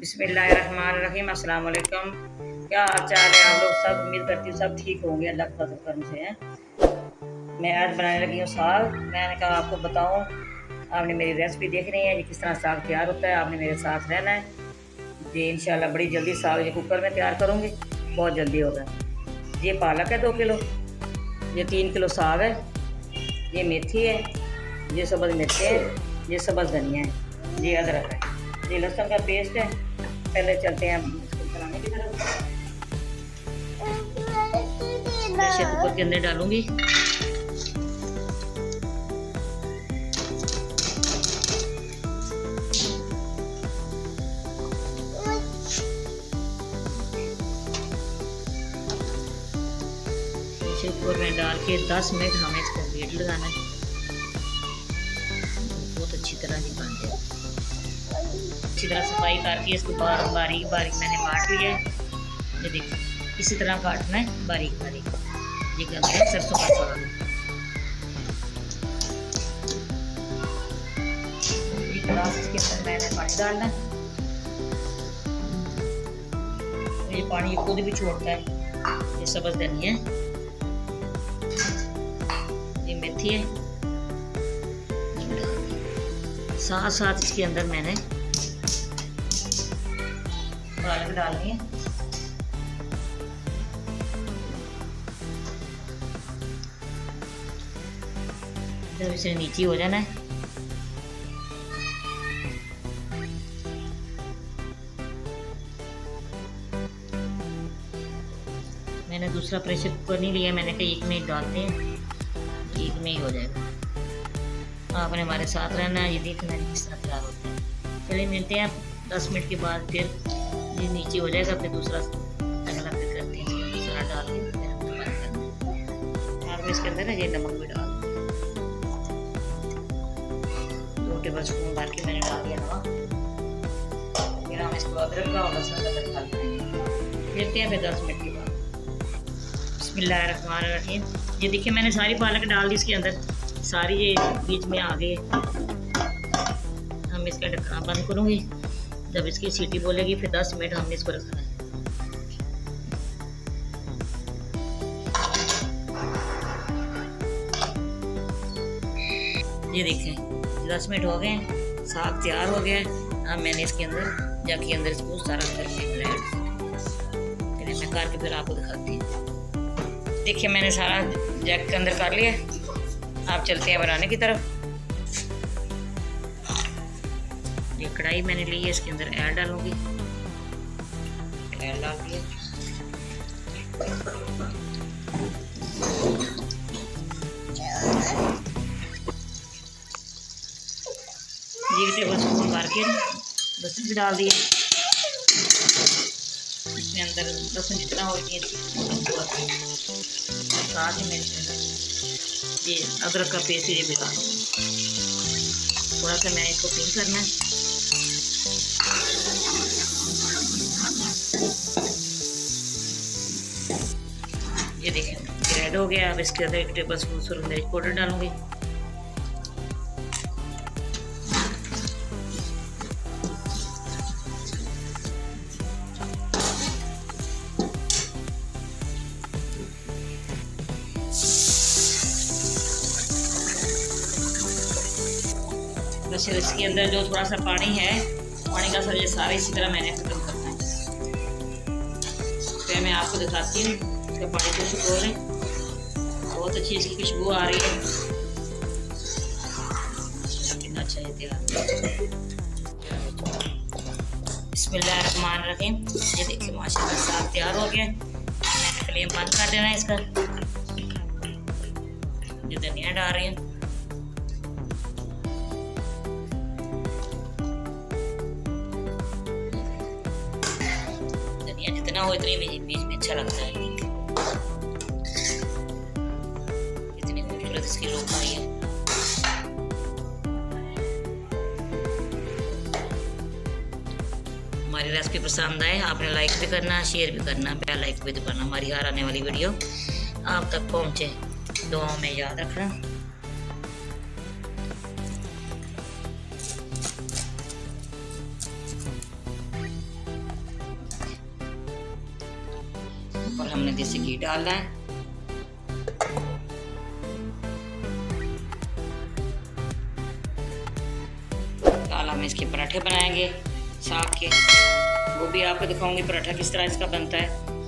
बिस्मिल्लाहिर्रहमानिर्रहीम। अस्सलाम वालेकुम। क्या हाल चाल है आप लोग सब? उम्मीद करती हूँ सब ठीक होंगे अल्लाह के फजल करम से हैं। मैं आज बनाने लगी हूँ साग। मैंने कहा आपको बताऊँ, आपने मेरी रेसिपी देखनी है ये किस तरह साग तैयार होता है। आपने मेरे साथ रहना है जी। इंशाल्लाह बड़ी जल्दी साग ये कुकर में तैयार करूँगी, बहुत जल्दी होगा। ये पालक है 2 किलो, ये 3 किलो साग है, ये मेथी है, ये सब्ज़ मिर्चें हैं, ये सब्ज़ धनिया है, ये अदरक है, ये लहसुन का पेस्ट है। पहले चलते हैं इसको बनाने की तरफ। प्रेशर कुकर के अंदर डालूंगी। प्रेशर कुकर में डाल के 10 मिनट हमें इसको वेट लगाना है, बहुत अच्छी तरह से बन जाए। अच्छी तरह सफाई करके इसको बारीक बारीक मैंने काट लिया है। ये देखिए इसी तरह काटना है बारीक बारीक। ये क्या है, सरसों का साग। एक गिलास इसके अंदर मैंने पानी डालना है। ये पानी खुद भी छोड़ता है। ये सब्ज़ धनिया है, ये मेथी है, साथ साथ इसके अंदर मैंने पालक डालनी है। जब इसे नीचे हो जाना है, मैंने दूसरा प्रेशर कुकर नहीं लिया। मैंने कहा एक में ही डालते हैं, एक में ही हो जाएगा। आपने हमारे साथ रहना है, ये देखना है किस तरह तैयार होता है। चलिए मिलते हैं 10 मिनट के बाद। फिर ये नीचे हो जाएगा, फिर दूसरा अगला फिर करते हैं। दूसरा डाल के फिर हम बंद करना है। और इसके अंदर ये नमक भी डाल 2 टेबल स्पून भर के मैंने डाल दिया नमक। फिर हम इसको अदरक का और लहसुन का तड़का लगाएंगे। मिलते हैं फिर 10 मिनट के बाद। बिस्मिल्लाहिर्रहमानिर्रहीम। ये देखिए मैंने सारी पालक डाल दी इसके अंदर, सारी ये बीच में आ गई। हम इसका ढक्कन बंद करूँगी। जब इसकी सीटी बोलेगी फिर 10 मिनट हमने इसको रखना है। ये देखें 10 मिनट हो गए, साग तैयार हो गया है। अब मैंने इसके अंदर जाके अंदर इसको सारा करके मैं करके फिर आपको दिखाती हूँ। देखिए मैंने सारा जग के अंदर कर लिया। आप चलते हैं बनाने की तरफ। ये कढ़ाई मैंने ली है, इसके अंदर ऐड डालूंगी। ऐड डाल दिया। ये टेबल स्पून भर के लहसुन भी डाल दिया। इसमें अंदर लहसुन जितना हो साथ ही मैंने ये अदरक का पेस्ट ये भी डाल थोड़ा सा। मैं इसको पिन करना है। ये देखें रेड हो गया। अब इसके अंदर 1 टेबल स्पून सुरख मिर्च पाउडर डालूंगी। बस इसके अंदर जो थोड़ा सा पानी है, पानी का सर ये सारा इसी तरह मैंने खत्म करना है। फिर मैं आपको दिखाती हूँ इसका पानी को सुखो रहे। बहुत अच्छी इसकी खुशबू आ रही है। कितना अच्छा है तैयार। बिस्मिल्लाहिर्रहमानिर्रहीम। ये देखिए माशाल्लाह साग तैयार हो गया। मैंने फ्लेम बंद कर देना है इसका। ये धनिया डाल रही हूँ। जितना हो इतनी बीच में अच्छा लगता है। इतनी खूबसूरत इसकी लुक आई है। हमारी रेसिपी पसंद आए आपने लाइक भी करना, शेयर भी करना, बेल लाइक भी दबाना। हमारी हर आने वाली वीडियो आप तक पहुंचे। दुआओं में याद रखना। ऊपर हमने देसी घी डालना है। कल हम इसके पराठे बनाएंगे साग के, वो भी आपको दिखाऊंगी पराठा किस तरह इसका बनता है।